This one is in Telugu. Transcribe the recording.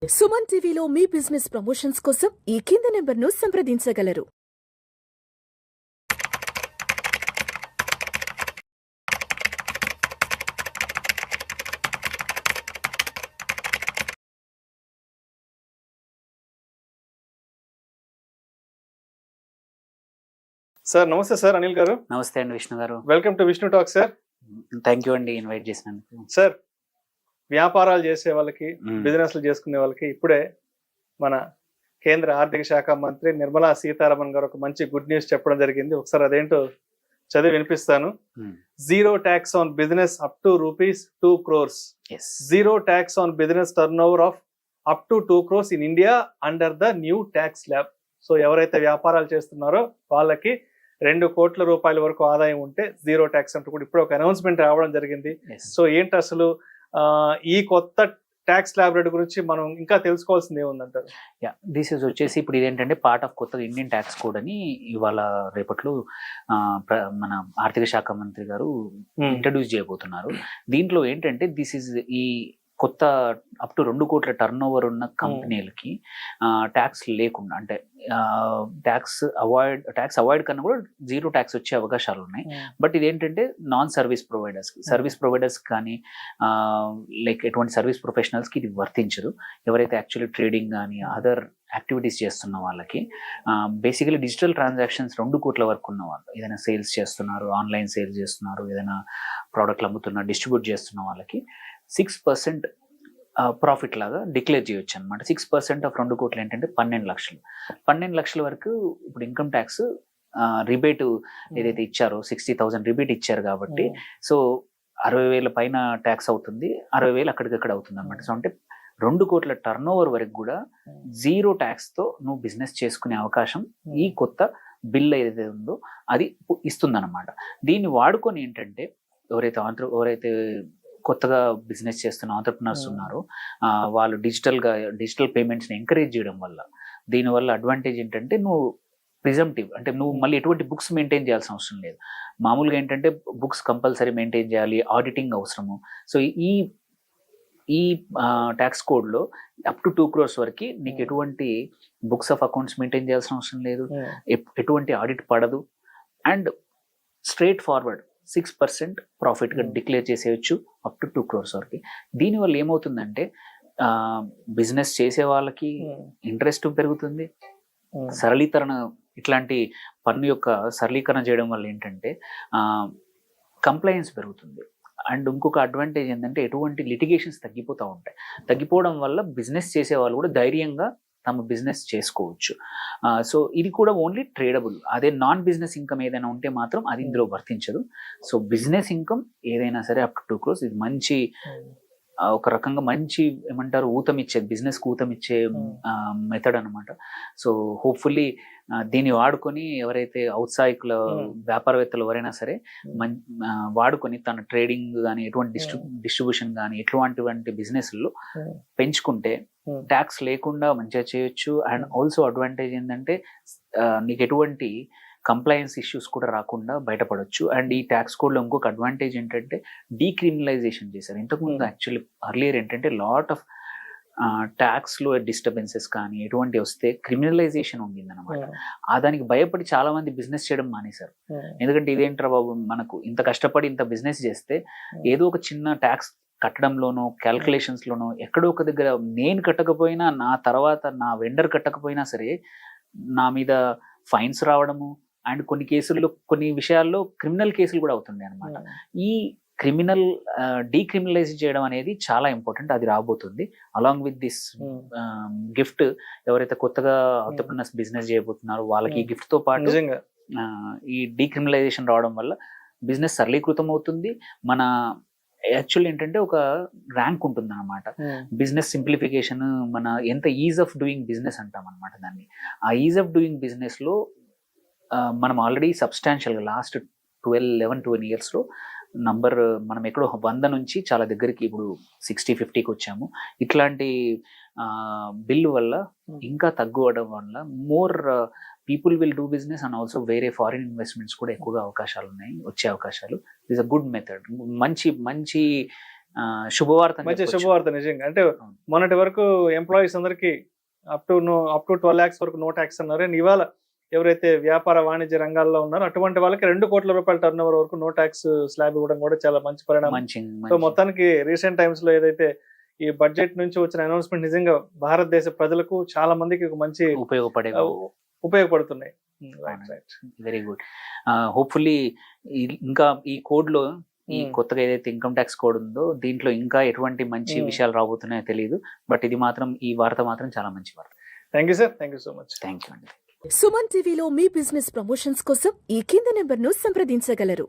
సుమన్ టీవీలో మీ బిజినెస్ ప్రమోషన్స్ కోసం ఈ కింది నెంబర్ను సంప్రదించగలరు. సార్ నమస్తే సార్, అనిల్ గారు. నమస్తే అండి విష్ణు గారు. Welcome to Vishnu talk sir. Thank you అండి ఇన్వైట్ చేసినందుకు. సార్, వ్యాపారాలు చేసే వాళ్ళకి, బిజినెస్లు చేసుకునే వాళ్ళకి ఇప్పుడే మన కేంద్ర ఆర్థిక శాఖ మంత్రి నిర్మలా సీతారామన్ గారు ఒక మంచి గుడ్ న్యూస్ చెప్పడం జరిగింది. ఒకసారి అదేంటో చదివి వినిపిస్తాను. Zero tax on business up to ₹2 crores. Zero tax on business turn over of up to 2 crores in India under the new tax slab. So ఎవరైతే వ్యాపారాలు చేస్తున్నారో వాళ్ళకి ₹2 కోట్ల వరకు ఆదాయం ఉంటే జీరో ట్యాక్స్ అంటూ కూడా ఇప్పుడు ఒక అనౌన్స్మెంట్ రావడం జరిగింది. సో ఏంటి అసలు ఈ కొత్త ట్యాక్స్ స్లాబ్ రేట్ గురించి మనం ఇంకా తెలుసుకోవాల్సింది ఏముందంటారు? దిస్ ఇస్ వచ్చేసి ఇప్పుడు ఇదేంటంటే పార్ట్ ఆఫ్ కొత్తగా ఇండియన్ ట్యాక్స్ కోడ్ అని ఇవాళ రేపట్లో మన ఆర్థిక శాఖ మంత్రి గారు ఇంట్రడ్యూస్ చేయబోతున్నారు. దీంట్లో ఏంటంటే దిస్ ఇస్ ఈ కొత్త అప్ టు 2 కోట్ల టర్న్ ఓవర్ ఉన్న కంపెనీలకి ట్యాక్స్ లేకుండా, అంటే ట్యాక్స్ అవాయిడ్ కన్నా కూడా జీరో ట్యాక్స్ వచ్చే అవకాశాలు ఉన్నాయి. బట్ ఇదేంటంటే నాన్ సర్వీస్ ప్రొవైడర్స్ కానీ లైక్ ఎటువంటి సర్వీస్ ప్రొఫెషనల్స్కి ఇది వర్తించదు. ఎవరైతే యాక్చువల్లీ ట్రేడింగ్ కానీ అదర్ యాక్టివిటీస్ చేస్తున్న వాళ్ళకి, బేసికలీ డిజిటల్ ట్రాన్సాక్షన్స్ 2 కోట్ల వరకు ఉన్న వాళ్ళు, ఏదైనా సేల్స్ చేస్తున్నారు, ఆన్లైన్ సేల్స్ చేస్తున్నారు, ఏదైనా ప్రోడక్ట్లు అమ్ముతున్నారు, డిస్ట్రిబ్యూట్ చేస్తున్న వాళ్ళకి 6% ప్రాఫిట్ లాగా డిక్లేర్ చేయొచ్చు అనమాట. 6% ఆఫ్ 2 కోట్లు ఏంటంటే 12 లక్షలు. 12 లక్షల వరకు ఇప్పుడు ఇన్కమ్ ట్యాక్స్ రిబేట్ ఏదైతే ఇచ్చారో 60,000 రిబేట్ ఇచ్చారు కాబట్టి, సో 60,000 పైన ట్యాక్స్ అవుతుంది, 60,000 అక్కడికక్కడ అవుతుంది అనమాట. సో అంటే 2 కోట్ల టర్న్ ఓవర్ వరకు కూడా జీరో ట్యాక్స్తో నువ్వు బిజినెస్ చేసుకునే అవకాశం ఈ కొత్త బిల్ ఏదైతే ఉందో అది ఇస్తుందన్నమాట. దీన్ని వాడుకొని ఏంటంటే ఎవరైతే కొత్తగా బిజినెస్ చేస్తున్న ఆంటర్ప్రినర్స్ ఉన్నారో వాళ్ళు డిజిటల్ పేమెంట్స్ని ఎంకరేజ్ చేయడం వల్ల, దీనివల్ల అడ్వాంటేజ్ ఏంటంటే నువ్వు ప్రిజంప్టివ్, అంటే నువ్వు మళ్ళీ ఎటువంటి బుక్స్ మెయింటైన్ చేయాల్సిన అవసరం లేదు. మామూలుగా ఏంటంటే బుక్స్ కంపల్సరీ మెయింటైన్ చేయాలి, ఆడిటింగ్ అవసరము. సో ఈ ట్యాక్స్ కోడ్లో అప్ టు 2 crores వరకు నీకు ఎటువంటి బుక్స్ ఆఫ్ అకౌంట్స్ మెయింటైన్ చేయాల్సిన అవసరం లేదు, ఎటువంటి ఆడిట్ పడదు, అండ్ స్ట్రేట్ ఫార్వర్డ్ 6% ప్రాఫిట్గా డిక్లేర్ చేసేయచ్చు అప్ టు 2 crores వరకు. దీనివల్ల ఏమవుతుందంటే బిజినెస్ చేసే వాళ్ళకి ఇంట్రెస్ట్ పెరుగుతుంది, సరళీకరణ, ఇట్లాంటి పన్ను యొక్క సరళీకరణ చేయడం వల్ల ఏంటంటే కంప్లైన్స్ పెరుగుతుంది. అండ్ ఇంకొక అడ్వాంటేజ్ ఏంటంటే ఎటువంటి లిటిగేషన్స్ తగ్గిపోవడం వల్ల బిజినెస్ చేసే వాళ్ళు కూడా ధైర్యంగా తమ బిజినెస్ చేసుకోవచ్చు. సో ఇది కూడా ఓన్లీ ట్రేడబుల్. అదే నాన్ బిజినెస్ ఇన్కమ్ ఏదైనా ఉంటే మాత్రం అది ఇందులో వర్తించదు. సో బిజినెస్ ఇన్కమ్ ఏదైనా సరే అప్ టు 2 crores, ఇది మంచి ఒక రకంగా మంచి ఏమంటారు బిజినెస్కి ఊతమిచ్చే మెథడ్ అనమాట. సో హోప్ఫుల్లీ దీన్ని వాడుకొని ఎవరైతే ఔత్సాహికుల వ్యాపారవేత్తలు ఎవరైనా సరే వాడుకొని తన ట్రేడింగ్ కానీ ఎటువంటి డిస్ట్రిబ్యూషన్ కానీ ఎటువంటి బిజినెస్లో పెంచుకుంటే ట్యాక్స్ లేకుండా మంచిగా చేయొచ్చు. అండ్ ఆల్సో అడ్వాంటేజ్ ఏంటంటే నీకు ఎటువంటి కంప్లయన్స్ ఇష్యూస్ కూడా రాకుండా బయటపడవచ్చు. అండ్ ఈ ట్యాక్స్ కోడ్లో ఇంకొక అడ్వాంటేజ్ ఏంటంటే డీక్రిమినలైజేషన్ చేశారు. ఇంతకుముందు యాక్చువల్లీ అర్లియర్ ఏంటంటే లాట్ ఆఫ్ ట్యాక్స్లో డిస్టర్బెన్సెస్ కానీ ఎటువంటి వస్తే క్రిమినలైజేషన్ ఉండిందన్నమాట. దానికి భయపడి చాలా మంది బిజినెస్ చేయడం మానేశారు. ఎందుకంటే ఇదేంట్రా బాబు, మనకు ఇంత కష్టపడి ఇంత బిజినెస్ చేస్తే ఏదో ఒక చిన్న ట్యాక్స్ కట్టడంలోనో క్యాల్కులేషన్స్లోనో ఎక్కడో ఒక దగ్గర నేను కట్టకపోయినా, నా తర్వాత నా వెండర్ కట్టకపోయినా సరే నా మీద ఫైన్స్ రావడము, అండ్ కొన్ని విషయాల్లో క్రిమినల్ కేసులు కూడా అవుతుండే అనమాట. ఈ క్రిమినల్ డీక్రిమినలైజ్ చేయడం అనేది చాలా ఇంపార్టెంట్. అది రాబోతుంది అలాంగ్ విత్ దిస్ గిఫ్ట్. ఎవరైతే కొత్తగా ఆంటర్‌ప్రెన్యూర్స్ బిజినెస్ చేయబోతున్నారో వాళ్ళకి ఈ గిఫ్ట్ తో పాటు ఈ డీక్రిమినలైజేషన్ రావడం వల్ల బిజినెస్ సరళీకృతం అవుతుంది. మన యాక్చువల్ ఏంటంటే ఒక ర్యాంక్ ఉంటుంది అనమాట, బిజినెస్ సింప్లిఫికేషన్, మన ఎంత ఈజ్ ఆఫ్ డూయింగ్ బిజినెస్ అంటాం అనమాట దాన్ని. ఆ ఈజ్ ఆఫ్ డూయింగ్ బిజినెస్ లో మనం ఆల్రెడీ సబ్స్టాన్షియల్గా లాస్ట్ 11-12 ఇయర్స్లో నంబర్ మనం ఎక్కడో 100 నుంచి చాలా దగ్గరికి ఇప్పుడు 60-50కి వచ్చాము. ఇట్లాంటి బిల్లు వల్ల ఇంకా తగ్గడం వల్ల more people will do business and also వేరే ఫారిన్ ఇన్వెస్ట్మెంట్స్ కూడా ఎక్కువగా అవకాశాలు ఉన్నాయి, వచ్చే అవకాశాలు. ఇస్ అ గుడ్ మెథడ్, మంచి శుభవార్త అని మంచి చెప్పొచ్చు. శుభవార్త నిజంగా. అంటే అవును. మొన్నటి వరకు ఎంప్లాయీస్ అందరికి అప్ టు 12 lakhs వరకు నో ట్యాక్స్ అన్నారు. అండ్ ఇవాళ ఎవరైతే వ్యాపార వాణిజ్య రంగాల్లో ఉన్నారో అటువంటి వాళ్ళకి 2 కోట్ల రూపాయల టర్న్ ఓవర్ వరకు నో ట్యాక్స్ స్లాబ్ ఇవ్వడం కూడా చాలా మంచి పరిణామం. మంచి సో మొత్తానికి రీసెంట్ టైమ్స్ లో ఏదైతే ఈ బడ్జెట్ నుంచి వచ్చిన అనౌన్స్మెంట్ నిజంగా భారతదేశ ప్రజలకు చాలా మందికి ఒక మంచి ఉపయోగపడే ఉపయోగపడుతున్నాయి. Very good. హోప్ఫుల్లీ ఇంకా ఈ కోడ్ లో ఈ Hmm. కొత్తగా ఏదైతే ఇన్కమ్ ట్యాక్స్ కోడ్ ఉందో దీంట్లో ఇంకా ఎటువంటి మంచి విషయాలు రాబోతున్నాయో తెలియదు. బట్ ఇది మాత్రం ఈ వార్త మాత్రం చాలా మంచి వార్త. Thank you sir, thank you so much. Thank you అండి. సుమన్ టీవీలో మీ బిజినెస్ ప్రమోషన్స్ కోసం ఈ కింది నెంబర్ను సంప్రదించగలరు.